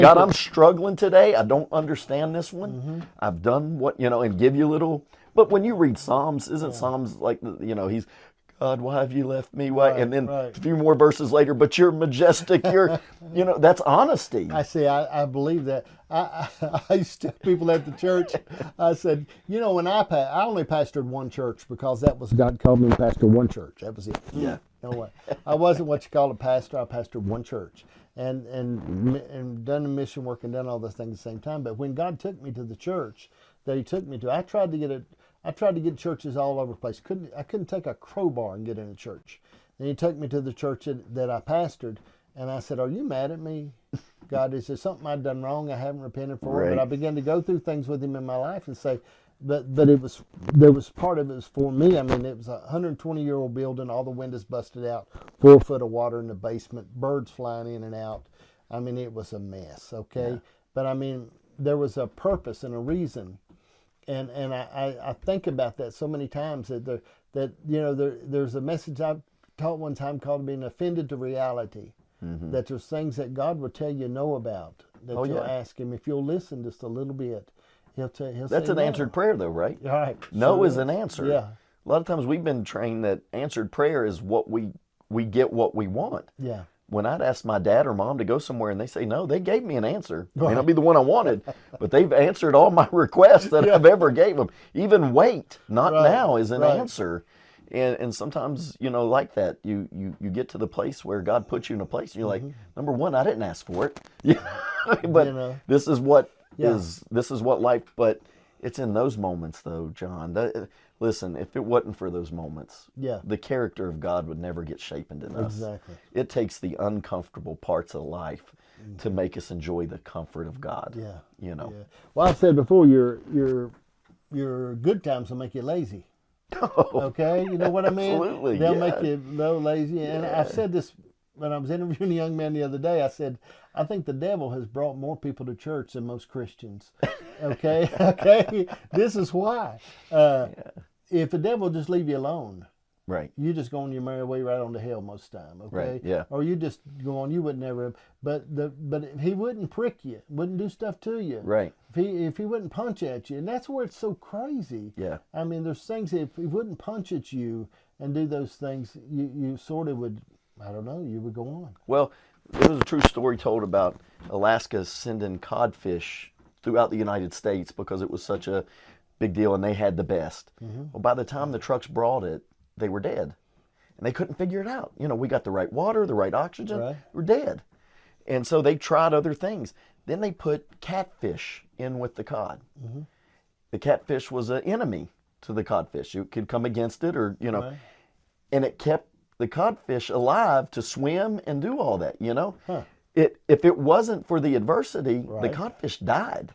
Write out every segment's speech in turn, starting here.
God, I'm struggling today. I don't understand this one. I've done what, and give you little. But when you read Psalms, isn't Psalms like, he's, God, why have you left me? Why? And then a few more verses later, but you're majestic. That's honesty. I see. I believe that. I used to tell people at the church, I said, when I only pastored one church because that was God called me to pastor one church. That was it. Yeah. No way. I wasn't what you call a pastor. I pastored one church and done the mission work and done all those things at the same time. But when God took me to the church that He took me to, I tried to get churches all over the place. I couldn't take a crowbar and get in a church. And He took me to the church that I pastored, and I said, "Are you mad at me, God? Is there something I've done wrong I haven't repented for?" Right. But I began to go through things with Him in my life and say, but there was part of it was for me. I mean, it was a 120-year-old building, all the windows busted out, 4 foot of water in the basement, birds flying in and out. I mean, it was a mess. Okay, but I mean, there was a purpose and a reason. And I think about that so many times that there's a message I taught one time called being offended to reality. Mm-hmm. That there's things that God will tell you no about that you'll ask Him if you'll listen just a little bit. He'll That's say an no. Answered prayer, though, right? Right. No is an answer. Yeah. A lot of times we've been trained that answered prayer is what we get what we want. Yeah. When I'd ask my dad or mom to go somewhere and they say no, they gave me an answer. It may not be the one I wanted, but they've answered all my requests that I've ever gave them. Even wait, not now, is an answer. And sometimes, like that, you get to the place where God puts you in a place and you're like, number one, I didn't ask for it. But this is what this is what life, but it's in those moments though, John. Listen, if it wasn't for those moments, the character of God would never get shaped in us. Exactly. It takes the uncomfortable parts of life to make us enjoy the comfort of God. Yeah. Yeah. Well, I've said before, your good times will make you lazy. Okay, you know what I mean? Absolutely. They'll make you lazy. And I've said this when I was interviewing a young man the other day. I said, I think the devil has brought more people to church than most Christians. Okay, okay. This is why. If the devil just leave you alone, right, you just go on your merry way right on to hell most of the time. Okay, right, yeah. Or you just go on. You would never. But he wouldn't prick you. Wouldn't do stuff to you. Right. If he wouldn't punch at you, and that's where it's so crazy. Yeah. I mean, there's things if he wouldn't punch at you and do those things, you sort of would. I don't know. You would go on. Well, there was a true story told about Alaska sending codfish throughout the United States because it was such a big deal and they had the best. Mm-hmm. Well, by the time the trucks brought it, they were dead. And they couldn't figure it out. We got the right water, the right oxygen, right. We're dead. And so they tried other things. Then they put catfish in with the cod. Mm-hmm. The catfish was an enemy to the codfish. You could come against it or, right. And it kept the codfish alive to swim and do all that, Huh. If it wasn't for the adversity, right. the codfish died,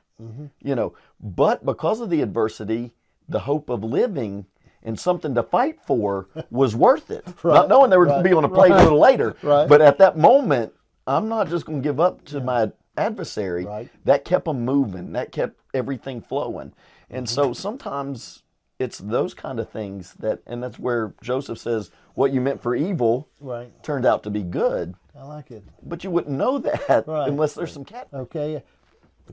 but because of the adversity, the hope of living and something to fight for was worth it. Right. Not knowing they were going to be on a plate a little later, right. But at that moment, I'm not just going to give up to my adversary. Right. That kept them moving. That kept everything flowing. And so sometimes it's those kind of things and that's where Joseph says, what you meant for evil right. turned out to be good. I like it. But you wouldn't know that right. unless there's some cat. Okay.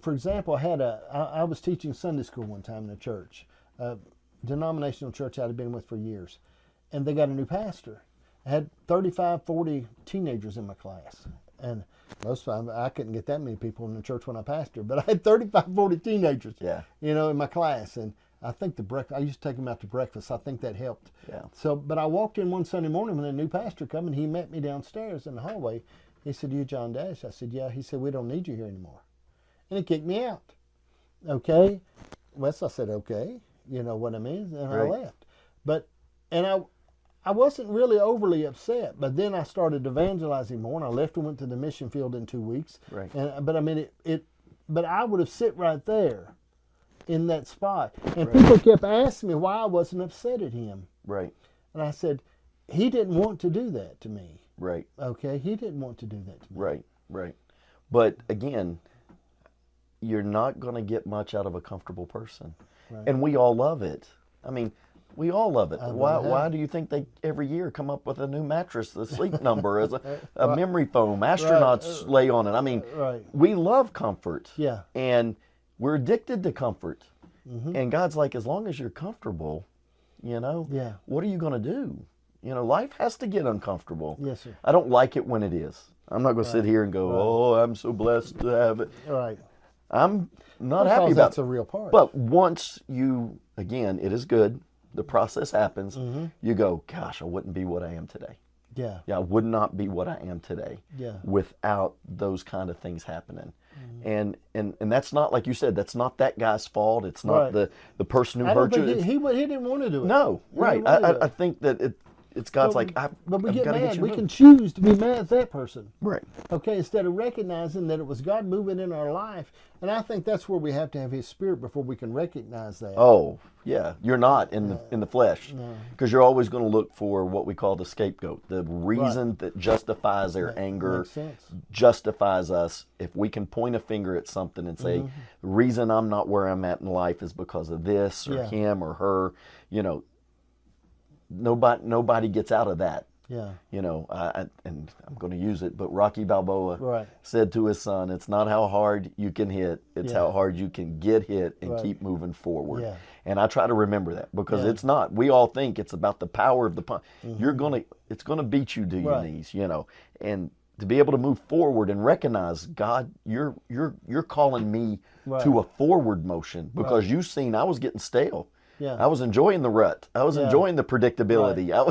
For example, I was teaching Sunday school one time in a church, a denominational church I'd been with for years, and they got a new pastor. I had 35, 40 teenagers in my class, and most of the time I couldn't get that many people in the church when I pastored, but I had 35, 40 teenagers, in my class, and I think I used to take them out to breakfast. I think that helped. Yeah. So, but I walked in one Sunday morning when the new pastor come, and he met me downstairs in the hallway. He said, "You John Dash?" I said, "Yeah." He said, "We don't need you here anymore," and he kicked me out. Okay. Well, so I said, "Okay," you know what I mean, and right. I left. But I wasn't really overly upset. But then I started evangelizing more, and I left and went to the mission field in 2 weeks. Right. But I mean, but I would have sit right there in that spot. And right. people kept asking me why I wasn't upset at him. Right. And I said, he didn't want to do that to me. Right. Okay? He didn't want to do that to me. Right. Right. But again, you're not going to get much out of a comfortable person. Right. And we all love it. I mean, We all love it. bet Why? I have. Why do you think they every year come up with a new mattress, the Sleep Number, as a memory foam? Astronauts lay on it. I mean, Right. we love comfort. Yeah. And we're addicted to comfort. And God's like, as long as you're comfortable, Yeah. what are you going to do? Life has to get uncomfortable. Yes, sir. I don't like it when it is. I'm not going to sit here and go, oh, I'm so blessed to have it. Right. I'm not Because happy about that's a real part. But once you, again, it is good. The process happens. You go, gosh, I wouldn't be what I am today. yeah. Yeah, I would not be what I am today Yeah. without those kind of things happening. And that's not, like you said, that's not that guy's fault. It's not Right. the person who I don't hurt you. think he didn't want to do it. No, He right. didn't wanna do I it. think that it's God's like, but we I've get gotta mad. you We moved. can choose to be mad at that person. Right. Okay, instead of recognizing that it was God moving in our life. And I think that's where we have to have His Spirit before we can recognize that. Oh, yeah. You're not in the flesh, because you're always going to look for what we call the scapegoat, the reason that justifies their anger, Makes sense. justifies us. If we can point a finger at something and say, the reason I'm not where I'm at in life is because of this or Yeah. him or her, nobody gets out of that. Yeah. And I'm going to use it, but Rocky Balboa Right. said to his son, it's not how hard you can hit, it's Yeah. how hard you can get hit and Right. keep moving forward. Yeah. And I try to remember that, because Yeah. it's not. We all think it's about the power of the punch. It's gonna beat you to your Right. knees, and to be able to move forward and recognize, God, you're calling me Right. to a forward motion, because you've seen I was getting stale. Yeah. I was enjoying the rut. I was Yeah. enjoying the predictability.